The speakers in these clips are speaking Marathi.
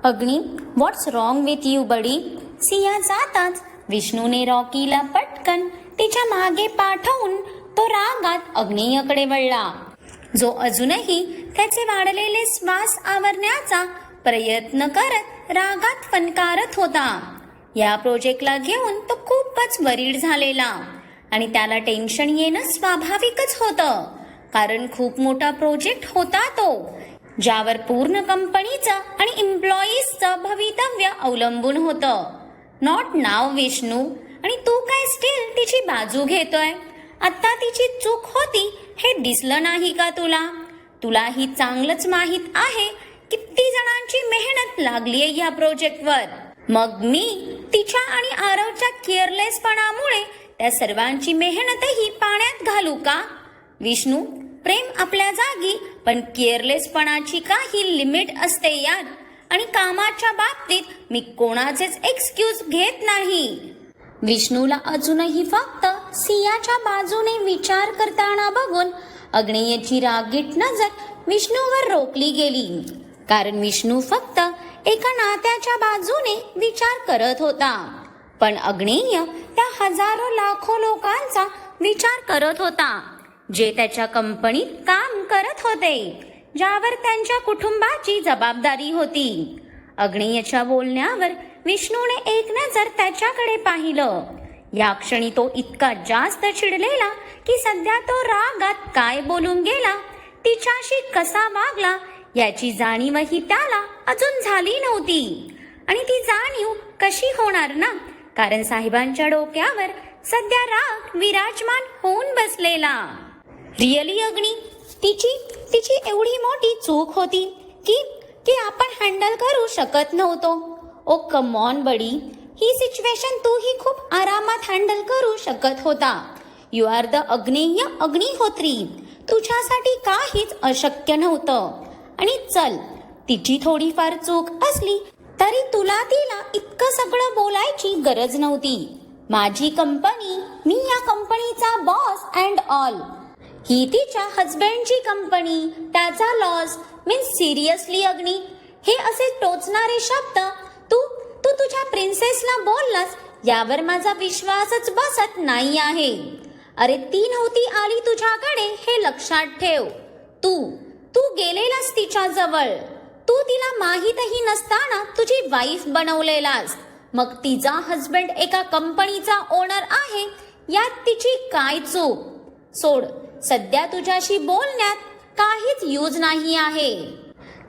अग्नी, what's wrong with you buddy? Siya जाताच विष्णूने रॉकीला पटकन तिच्या मागे पाठवून तो रागात अग्नेयकडे वळला, जो अजूनही त्याचे वाढलेले श्वास आवरण्याचा प्रयत्न करत रागात फणकारत होता. या प्रोजेक्टला घेऊन तो खूपच वरीड झालेला आणि त्याला टेन्शन येणं स्वाभाविकच होतं, कारण खूप मोठा प्रोजेक्ट होता तो, ज्यावर पूर्ण कंपनीचं आणि एम्प्लॉईजचं भवितव्य अवलंबून होतं. नॉट नाव विष्णू. आणि तू काय स्टील तिची बाजू घेतोय? आता तिची चूक होती हे दिसलं नाही का तुला? तुलाही चांगलंच माहित आहे किती जणांची मेहनत लागलीये या प्रोजेक्टवर. मग मी तिच्या आणि आरवच्या केअरलेसपणामुळे त्या सर्वांची मेहनतही पाण्यात घालू का? विष्णू, प्रेम आपल्या जागी, पण केअरलेसपणाची काही लिमिट असते यार. आणि कामाच्या बाबतीत मी कोणाचेच एक्सक्यूज घेत नाही. विष्णूला अजूनही फक्त सियाच्या बाजूने विचार करताना बघून अग्नेयची रागीट नजर विष्णूवर रोखली गेली, कारण विष्णू फक्त एका नात्याच्या बाजूने विचार करत होता, पण अग्नेय त्या हजारो लाखो लोकांचा विचार करत होता, जे त्याच्या कंपनीत काम करत होते, ज्यावर त्यांच्या कुटुंबाची जबाबदारी होती. अग्नेयच्या बोलण्यावर विष्णूने एक नजर त्याच्याकडे पाहिलं. या क्षणी तो इतका जास्त चिडलेला की सध्या तो रागात काय बोलून गेला, तिच्याशी कसा वागला याची जाणीवही त्याला अजून झाली नव्हती. आणि ती जाणीव कशी होणार ना, कारण साहेबांच्या डोक्यावर सध्या राग विराजमान होऊन बसलेला. रिअली अग्नी, तिची एवढी मोठी चूक होती की आपण हँडल करू शकत नव्हतो. ओ come on Badi, he situation तूही खूप आरामात हँडल करू शकत होता. यू आर द अग्नेय अग्निहोत्री. तुझ्यासाठी काहीच अशक्य नव्हतं. आणि चल, तिची थोडीफार चूक असली तरी तुला तिला इतकं सगळं बोलायची गरज नव्हती. माझी कंपनी, मी या कंपनीचा बॉस अँड ऑल. ही तिच्या हजबंडची कंपनी, त्याचा लॉस. मीन्स सिरियसली अग्नी, हे असे टोचणारे शब्द तू तुझ्या प्रिन्सेसला बोललास यावर माझा विश्वासच बसत नाही आहे. अरे ती नव्हती आली तुझ्याकडे हे लक्षात ठेव. तू गेलेलास तिच्या जवळ. तू तिला माहीतही नसताना तुझी वाईफ बनवलेलास. मग तिचा हजबंड एका कंपनीचा ओनर आहे यात तिची काय चूक? सोड, सध्या तुझ्याशी बोलण्यात काहीच यूज नाही आहे,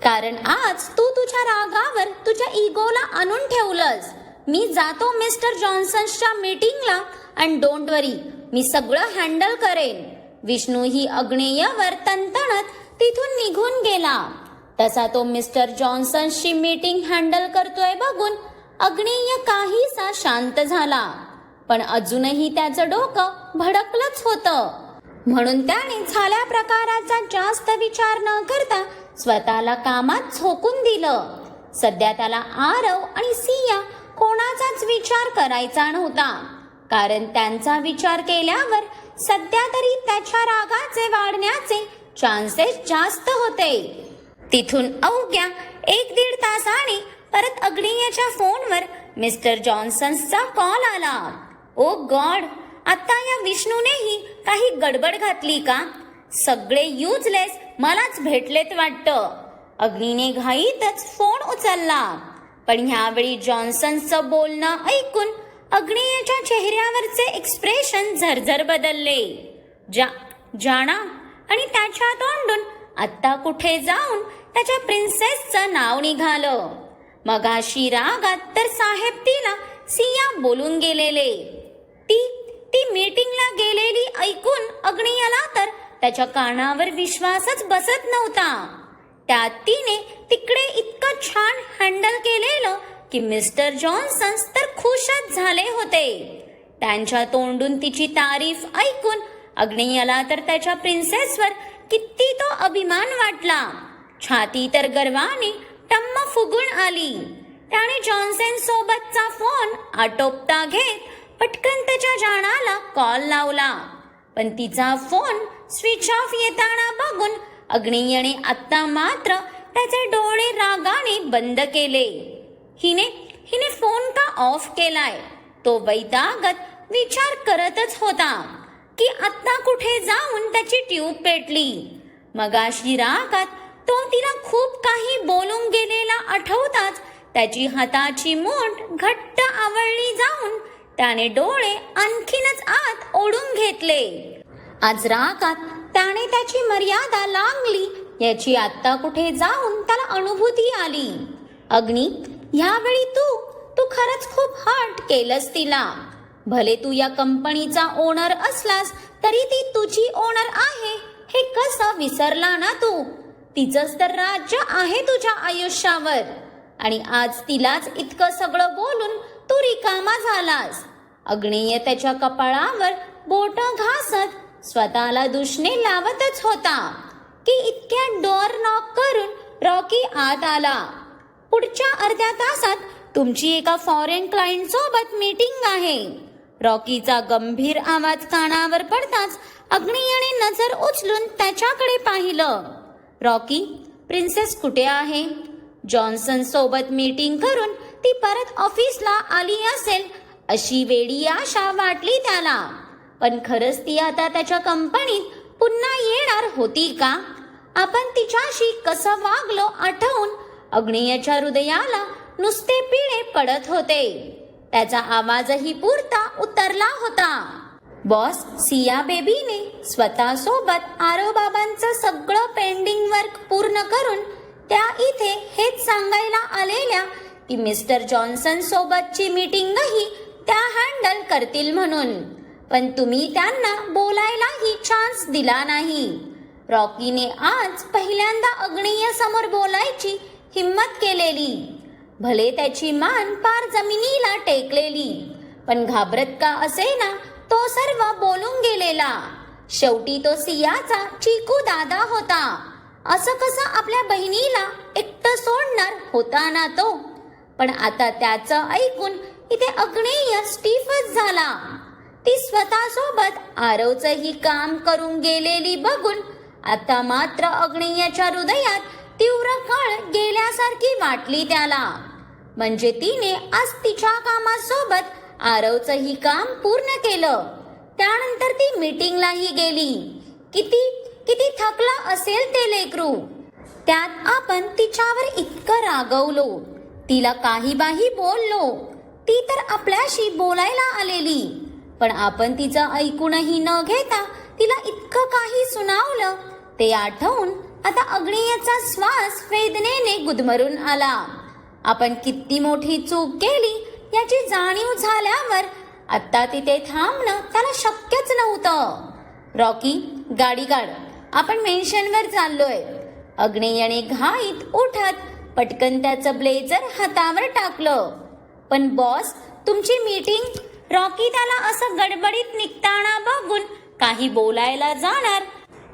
कारण आज तू तुझ्या रागावर तुझ्या इगोला आणून ठेवलंस. मी जातो मिस्टर जॉन्सनच्या मीटिंगला अँड डोंट वरी, मी सगळं हँडल करेन. विष्णू ही अग्नेयवर तणतणत तिथून निघून गेला. तसा तो मिस्टर जॉन्सनची मीटिंग हँडल करतोय बघून अग्नेय काहीसा शांत झाला, पण अजूनही त्याचं डोकं भडकलंच होतं. म्हणून त्याने झाल्या प्रकाराचा जास्त विचार न करता स्वतःला कामात झोकून दिलं. सध्या त्याला आरव आणि सिया कोणाचाच विचार करायचा नव्हता, कारण त्यांचा विचार केल्यावर सध्या तरी त्याच्या रागाचे वाढण्याचे चान्सेस जास्त होते. तिथून अवघ्या 1-1.5 तासाने परत अग्नेयच्या फोनवर मिस्टर जॉन्सनचा कॉल आला. ओ गॉड, आता या विष्णूनेही काही गडबड घातली का? सगळे युजलेस मलाच भेटलेत वाटतं. अग्नीने घाईतच फोन उचलला, पण ह्यावेळी जॉन्सनचं बोलणं ऐकून अग्नेयच्या चेहऱ्यावरचे एक्सप्रेशन झरझर बदलले. जाणा, आणि त्याच्या तोंडून आत्ता कुठे जाऊन त्याच्या प्रिन्सेसचं नाव निघालं. मगाशी रागात तर साहेब तिला सिया बोलून गेलेले. ती मीटिंगला गेलेली ऐकून अग्नेयला तर त्याच्या कानावर विश्वासच बसत नव्हता. त्यात तिने तिकडे इतकं छान हँडल केलेलं की मिस्टर जॉन्सन तर खुशच झाले होते. त्यांच्या तोंडून तिची तारीफ ऐकून अग्नेयला तर त्याच्या प्रिन्सेसवर किती तो अभिमान वाटला. छाती तर गर्वाने टम्म फुगून आली. त्याने जॉन्सन सोबतचा फोन आटोपता घेत पटकन त्याच्या जाणाला कॉल लावला, पण तिचा फोन स्विच ऑफ येताना बघून अग्नेयने आत्ता मात्र त्याचे डोळे रागाने बंद केले. हिने हिने फोन का ऑफ केलाय? तो वैतागत विचार करतच होता की आता कुठे जाऊन त्याची ट्यूब पेटली. मगाशी रागात तो तिला खूप काही बोलून गेलेला आठवताच त्याची हाताची मूठ घट्ट आवळली जाऊन त्याने डोळे आणखीनच आत ओढून घेतले. आज रागात त्याने त्याची मर्यादा लांघली याची आत्ता कुठे जाऊन त्याला अनुभूती आली. अग्नी, ह्यावेळी तू खरंच खूप हर्ट केलंस तिला. भले तू या कंपनीचा ओनर असलास तरी ती तुझी ओनर आहे हे कसं विसरला ना तू? तिचंच तर राज्य आहे तुझ्या आयुष्यावर आणि आज तिलाच इतकं सगळं बोलून तू रिकामा झालास. अग्नेय त्याच्या कपाळावर बोट घासत स्वतःला दुष्णे लावतच होता की इतक्या डोअर नॉक करून रॉकी आत आला. पुढच्या अर्ध्या तासात तुमची एका फॉरेन क्लायंट सोबत मीटिंग आहे. रॉकीचा गंभीर आवाज कानावर पडताच अग्नेयने नजर उचलून त्याच्याकडे पाहिलं. रॉकी, प्रिन्सेस कुठे आहे? जॉन्सन सोबत मीटिंग करून ती परत ऑफिसला आली असेल अशी वेडी आशा वाटली त्याला. पण खरंच ती आता त्याच्या कंपनीत पुन्हा येणार होती का? आपण तिच्याशी कसं वागलो आठवून अग्नेयच्या हृदयाला नुसते पिळे पडत होते. त्याचा आवाजही पुरता उतरला होता. बॉस, सिया बेबीने स्वतःसोबत आरोबाबांचं सगळं पेंडिंग वर्क पूर्ण करून त्या इथे हेच सांगायला आलेल्या की मिस्टर जॉन्सन सोबतची मीटिंगही त्या हँडल करतील म्हणून. पण तुम्ही त्यांना बोलायलाही चान्स दिला नाही. रॉकीने आज पहिल्यांदा अग्नेय समोर बोलायची हिम्मत केलेली. भले त्याची मान पार जमिनीला टेकलेली पण घाबरत का असेना तो सर्व बोलून गेलेला. शेवटी तो सियाचा चिकू दादा होता. असं कसं आपल्या बहिणीला एकटं सोडणार होता ना तो. पण आता त्याचं ऐकून इथे अग्नेय स्टीफच झाला. ती स्वतःसोबत आरवचंही काम करून गेलेली बघून आता मात्र अग्नेयच्या हृदयात तीव्र कळ गेल्यासारखी वाटली त्याला. म्हणजे तिने आज तिच्या कामासोबत आरवचंही काम पूर्ण केलं. त्यानंतर ती मीटिंगलाही गेली. किती थकला असेल ते लेकरू. त्यात आपण तिच्यावर इतकं रागवलो, तिला काही बाही बोललो. ती तर आपल्याशी बोलायला आलेली पण आपण तिचं ऐकूनही न घेता तिला इतकं काही सुनावलं ते आठवून आता अग्नेयचा श्वास वेदनेने गुदमरून आला. आपण किती मोठी चूक केली याची जाणीव झाल्यावर आता तिथे थांबणं त्याला शक्यच नव्हतं. रॉकी, गाडी काढ, आपण मेन्शनवर चाललोय. अग्नेयने घाईत उठत पटकन त्याचं ब्लेझर हातावर टाकलं. पण बॉस, तुमची मीटिंग? रॉकी त्याला असं गडबडीत निघताना बघून काही बोलायला जाणार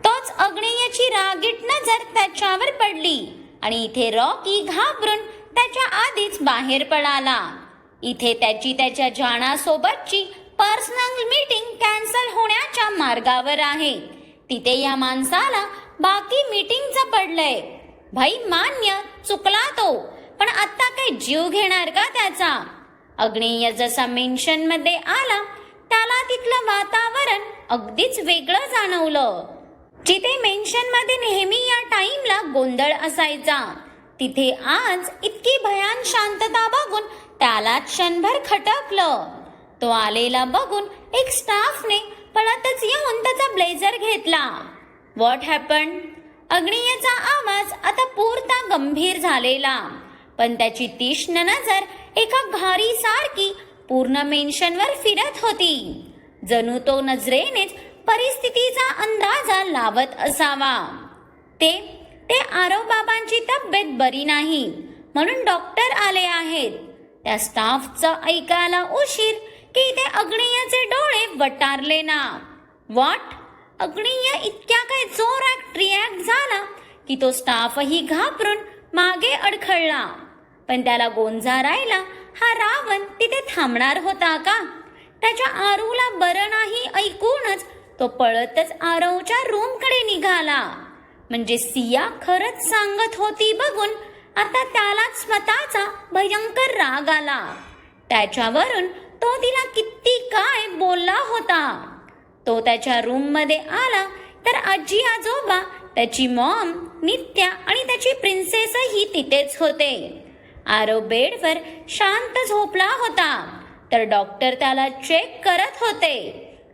तोच अग्नेयची रागीट नजर त्याच्यावर पडली आणि इथे रॉकी घाबरून त्याच्या आधीच बाहेर पळाला. इथे त्याची त्याच्या जाणासोबतची पर्सनल मीटिंग कॅन्सल होण्याच्या मार्गावर आहे. तिथे या माणसाला बाकी मीटिंगचं पडलंय. भाई मान्य, चुकला तो, पण आता काही जीव घेणार का त्याचा? अग्नेय जसा मेन्शन मध्ये आला त्याला तिथलं वातावरण अगदीच वेगळं जाणवलं. जिथे मेन्शन मध्ये नेहमी या टाइमला गोंधळ असायचा तिथे आज इतकी भयान शांतता बघून त्याला क्षणभर खटकलं. तो आलेला बघून एक स्टाफने पळतच येऊन त्याचा ब्लेझर घेतला. What happened? अग्नेयचा आवाज आता पुरता गंभीर झालेला पण त्याची तीक्ष्ण नजर एका घारीसारखी पूर्ण मेन्शनवर फिरत होती. जणू तो नजरेनेच परिस्थितीचा अंदाजा लावत असावा. ते आरोबाबांची तब्येत बरी नाही म्हणून डॉक्टर आले आहेत. त्या स्टाफचं ऐकायला उशीर की ते अग्नेयचे डोळे वटारले ना. व्हॉट? अग्नेय इतक्या काय जोरात रिॲक्ट झाला की तो स्टाफही घाबरून मागे अडखळला. पण त्याला गोंजारायला हा रावण तिथे थांबणार होता का? त्याच्या आरूला बरं नाही ऐकूनच तो पळतच आरवच्या रूमकडे निघाला. म्हणजे सिया खरंच सांगत होती बघून आता त्यालाच स्वतःचा भयंकर राग आला. त्याच्यावरून तो तिला किती काय बोलला होता. तो त्याच्या रूममध्ये आला तर आजी आजोबा, त्याची मॉम, नित्या आणि त्याची प्रिन्सेसही तिथेच होते. आरव बेडवर शांत झोपला होता तर डॉक्टर त्याला चेक करत होते.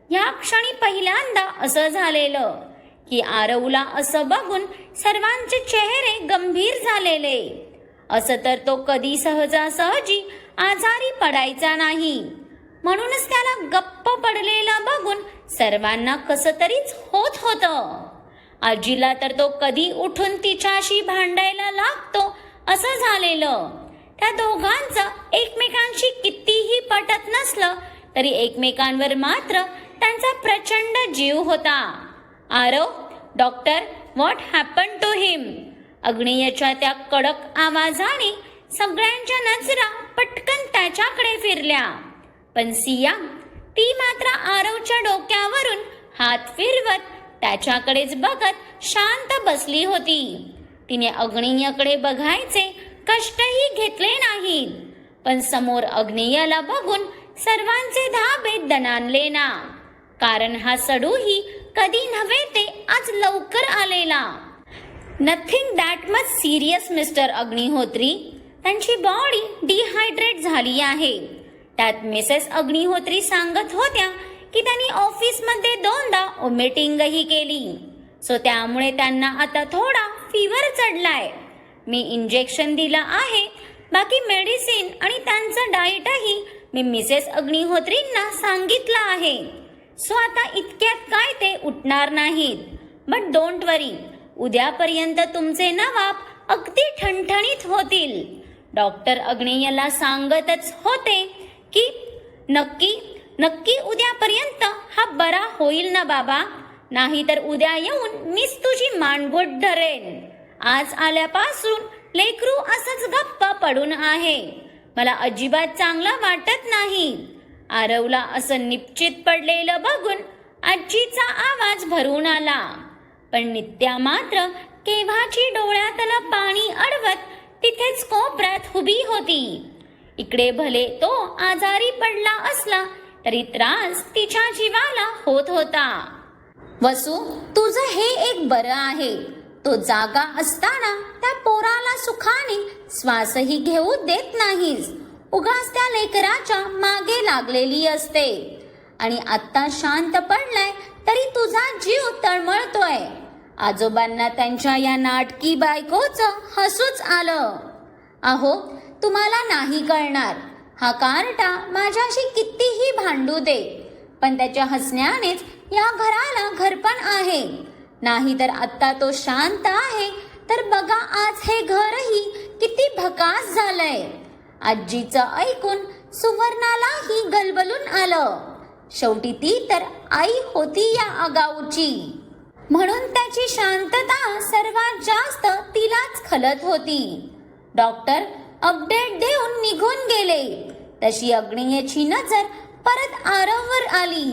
या क्षणी पहिल्यांदा असं झालेलं की आरवला असं बघून सर्वांचे चेहरे गंभीर झालेले. असं तर तो कधी सहजासहजी आजारी पडायचा नाही. म्हणूनच त्याला गप्प पडलेला बघून सर्वांना कसं तरीच होत होतं. आजीला तर तो कधी उठून तिच्याशी भांडायला लागतो असं झालेलं. त्या दोघांचं एकमेकांशी कितीही पटत नसलं तरी एकमेकांवर मात्र त्यांचा प्रचंड जीव होता. Aarav, doctor, what happen to him? अग्नेयच्या त्या कडक आवाजाने सगळ्यांच्या नजरा पटकन त्याच्याकडे फिरल्या. पण सिया, ती मात्र आरवच्या डोक्यावरून हात फिरवत त्याच्याकडेच बघत शांत बसली होती. तिने अग्नेयकडे बघायचे कष्टही घेतले नाहीत. पण समोर अग्नेयाला बघून सर्वांचे धाबे दणाणले ना. कारण हा सडूही कधी नव्हे ते आज लवकर आलेला. Nothing that much serious mister Agnihotri. त्यांची बॉडी डिहायड्रेट झाली आहे. त्यात मिसेस अग्निहोत्री सांगत होत्या की त्यांनी ऑफिसमध्ये 2दा मीटिंगही केली. सो त्यामुळे त्यांना आता थोडा फीवर चढलाय. मी इंजेक्शन दिलं आहे. बाकी मेडिसिन आणि त्यांचं डाएटही मी मिसेस अग्निहोत्रींना सांगितलं आहे. सो आता इतक्यात काय ते उठणार नाहीत. बट डोंट वरी, उद्यापर्यंत तुमचे नवाब अगदी ठणठणीत होतील. डॉक्टर अग्नेयला सांगतच होते की नक्की उद्यापर्यंत हा बरा होईल ना बाबा. नाही तर उद्या येऊन मीच तुझी मानगोट धरेन. आज आल्यापासून लेकरू असंच गप्प पडून आहे. मला अजिबात चांगला वाटत नाही. आरवला असं निश्चित पडलेलं बघून आजीचा आवाज भरून आला. पण नित्या मात्र केव्हाची डोळ्यातलं पाणी अडवत तिथेच कोपऱ्यात उभी होती. इकडे भले तो आजारी पडला असला तरी त्रास तिच्या जीवाला होत होता. वसू, तुझं हे एक बरं आहे. तो जागा असताना त्या पोराला सुखाने श्वासही घेऊ देत नाहीस. उगाच त्या लेकराच्या मागे लागलेली असते. आणि आत्ता शांत पडलाय तरी तुझा जीव तळमळतोय. आजोबांना त्यांच्या या नाटकी बायकोचं हसूच आलं. अहो, तुम्हाला नाही कळणार. हा कार्टा माझ्याशी कितीही भांडू दे, पण त्याच्या हसण्यानेच या घराला घरपण आहे. नाही तर आत्ता तो शांत आहे तर बघा आज हे घरही किती भकास झालंय. आजीचं ऐकून सुवर्णालाही गलबलून आलं. शेवटी ती तर आई होती या आगाऊची. म्हणून त्याची शांतता सर्वात जास्त तिलाच खलत होती. डॉक्टर अपडेट देऊन निघून गेले. तशी अग्नेयची नजर परत आरववर आली.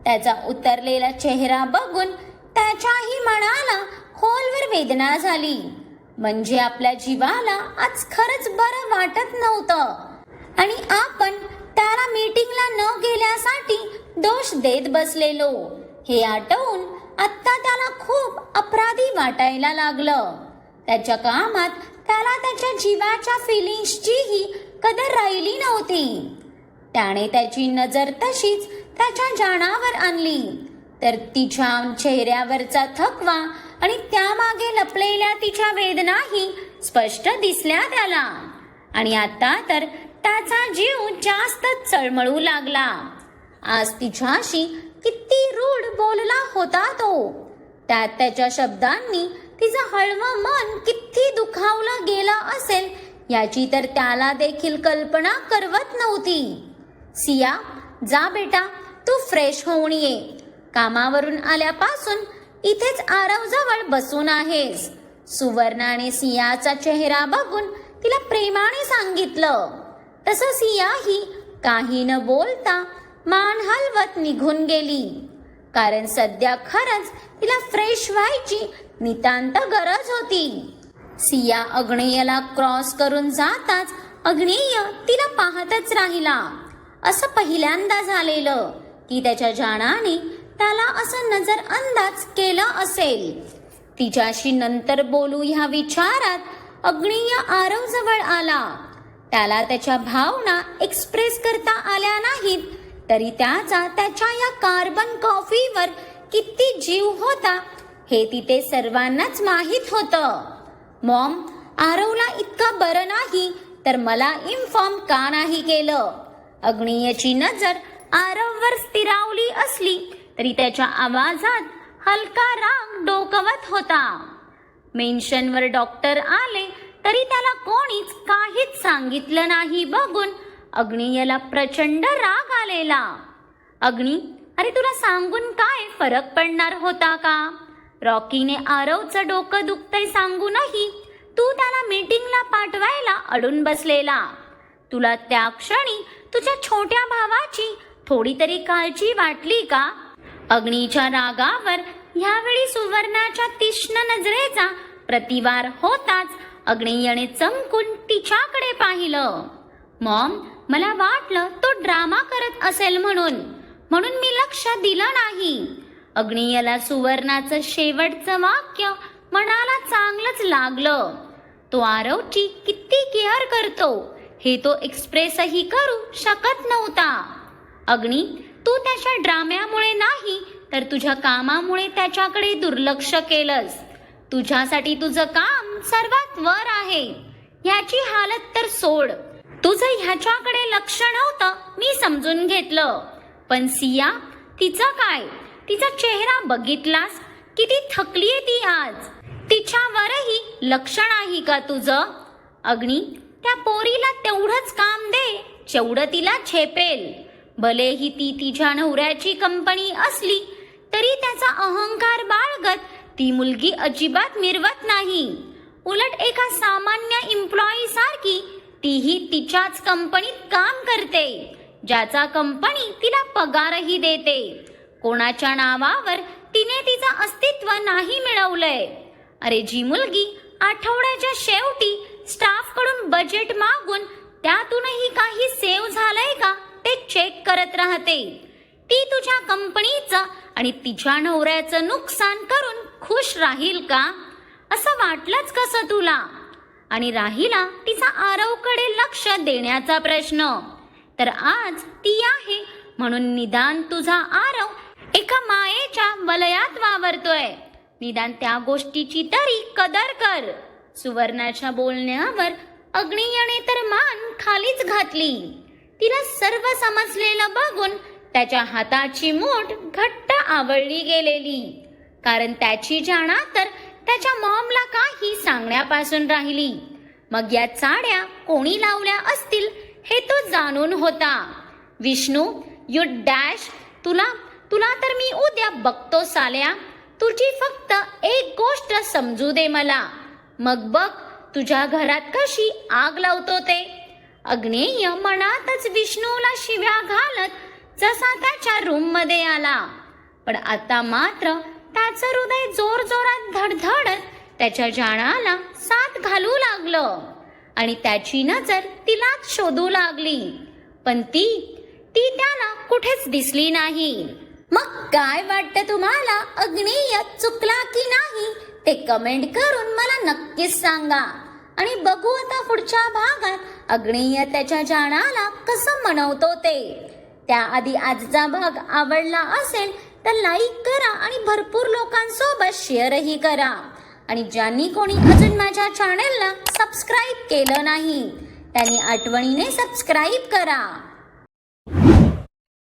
त्याचा उतरलेला चेहरा बघून त्याच्याही मनाला खोलवर वेदना झाली. म्हणजे आपल्या जीवाला आज खरंच बरं वाटत नव्हतं. आणि आपण त्याला मीटिंगला न गेल्यासाठी दोष देत बसलेलो. हे आठवून आत्ता त्याला खूप अपराधी वाटायला लागलं. त्याच्या कामात त्याला त्याच्या जीवाच्या फिलिंग्सचीही कदर राहिली नव्हती. त्याने त्याची नजर तशीच त्याच्या जाणावर आणली तर तिच्या चेहऱ्यावरचा थकवा आणि त्यामागे लपलेल्या तिच्या वेदनाही स्पष्ट दिसल्या त्याला. आणि आता तर त्याचा जीव जास्त चळमळू लागला. आज तिच्याशी किती रूढ बोलला होता तो. त्यात त्याच्या शब्दांनी तिचं हळवं मन किती दुखावलं गेलं असेल याची तर त्याला देखील कल्पना करवत नव्हती. सिया, जा बेटा, तू फ्रेश होऊन ये. कामावरून आल्यापासून इथेच आरवजवळ बसून आहेस. सुवर्णाने सियाचा चेहरा बघून तिला प्रेमाने सांगितलं. तसं सियाही काही न बोलता मान हलवत निघून गेली. कारण सध्या खरंच तिला फ्रेश व्हायची नितांत गरज होती. सिया अग्नेयला क्रॉस करून जाताच अग्नेय तिला पाहतच राहिला. असं पहिल्यांदा झालेलं की त्याच्या जाणाने त्याला असं नजर अंदाज केलं असेल. तिच्याशी नंतर बोलू ह्या विचारात अग्नेय आरव जवळ आला. त्याला त्याच्या भावना एक्सप्रेस करता आल्या नाहीत तरी त्याचा त्याच्या या कार्बन कॉफीवर किती जीव होता हे तिथे सर्वांनाच माहीत होतं. मॉम, आरवला इतकं बरं नाही तर मला इन्फॉर्म का नाही केलं? अग्नेयची नजर आरववर स्थिरावली असली तरी त्याच्या आवाजात हलका राग डोकावत होता. मेन्शनवर डॉक्टर आले तरी त्याला कोणीच काहीच सांगितलं नाही बघून अग्नेयला प्रचंड राग आलेला. अग्नी, अरे तुला सांगून काय फरक पडणार होता का? रॉकीने आरवचं डोकं दुखतंय सांगूनही तू त्याला मीटिंगला पाठवायला अडून बसलेला. तुला त्या क्षणी तुझ्या छोट्या भावाची थोडी तरी काळजी वाटली का? अग्नीच्या रागावर ह्यावेळी सुवर्णाच्या तीक्ष्ण नजरेचा प्रतिवार होताच अग्नेयने चमकून तिच्याकडे पाहिलं. मॉम, मला वाटलं तो ड्रामा करत असेल म्हणून मी लक्ष दिलं नाही. अग्नेयला सुवर्णाचं शेवटचं वाक्य मनाला चांगलंच लागलं. तो आरवची किती केअर करतो हे तो एक्सप्रेसही करू शकत नव्हता. अग्नी, तू त्याच्या ड्राम्यामुळे नाही तर तुझ्या कामामुळे त्याच्याकडे दुर्लक्ष केलंस. तुझ्यासाठी तुझं काम सर्वात वर आहे ह्याची हालत तर सोड. तुझं ह्याच्याकडे लक्ष नव्हतं मी समजून घेतलं. पण सिया, तिचं काय? तिचा चेहरा बघितलास? किती थकलीये ती आज. तिच्यावरही लक्ष नाही का तुझं? अग्नी, त्या पोरीला तेवढंच काम दे जेवढं तिला झेपेल. भलेही ती तिच्या नवऱ्याची कंपनी असली तरी त्याचा अहंकार बाळगत ती मुलगी अजिबात मिरवत नाही. उलट एका सामान्य एम्प्लॉई सारखी तीही तिच्याच कंपनीत काम करते ज्याचा कंपनी तिला पगारही देते. कोणाच्या नावावर तिने तिचं अस्तित्व नाही मिळवलंय. अरे जी मुलगी आठवड्याच्या शेवटी स्टाफ कडून बजेट मागून त्यातूनही काही सेव्ह झालंय का ते चेक करत राहते, ती तुझ्या कंपनीचं आणि तिच्या नवऱ्याचं नुकसान करून खुश राहील का? असं वाटलंच कसं तुला? आणि राहिला तिचा आरवकडे लक्ष देण्याचा प्रश्न, तर आज ती आहे म्हणून निदान तुझा आरव एका मायेच्या वलयात वावरतोय. निदान त्या गोष्टीची तरी कदर कर. सुवर्णाच्या बोलण्यावर अग्नेयने तर मान खालीच घातली. तिला सर्व समजलेलं बघून त्याच्या हाताची मूठ घट्ट आवळली गेलेली. कारण त्याची जाणा तर त्याच्या मॉमला काही सांगण्यापासून राहिली. मग या चाड्या कोणी लावल्या असतील हे तो जाणून होता. विष्णू, यू डॅश, तुला तर मी उद्या बघतो साल्या. तुझी फक्त एक गोष्ट समजू दे मला, मग बघ तुझ्या घरात कशी आग लावतो ते. अग्नेय मनातच विष्णूला शिव्या घालत जसा त्याच्या रूम मध्ये आला. पण आता मात्र त्याचं हृदय जोर जोरात धडधडत त्याच्या जाणाला साथ घालू लागलं आणि त्याची नजर तिलाच शोधू लागली. पण ती त्याला कुठेच दिसली नाही. मग काय वाटतं तुम्हाला? अग्नेय चुकला की नाही ते कमेंट करून मला नक्कीच सांगा. आणि बघू आता पुढच्या भागात अग्नेय त्याच्या जाणाला कसं मनवतो ते. त्याआधी आजचा भाग आवडला असेल तर लाईक करा आणि भरपूर लोकांसोबत शेअरही करा. आणि ज्यांनी कोणी अजून माझ्या चॅनेलला सबस्क्राईब केलं नाही त्यांनी आठवणीने सबस्क्राईब करा.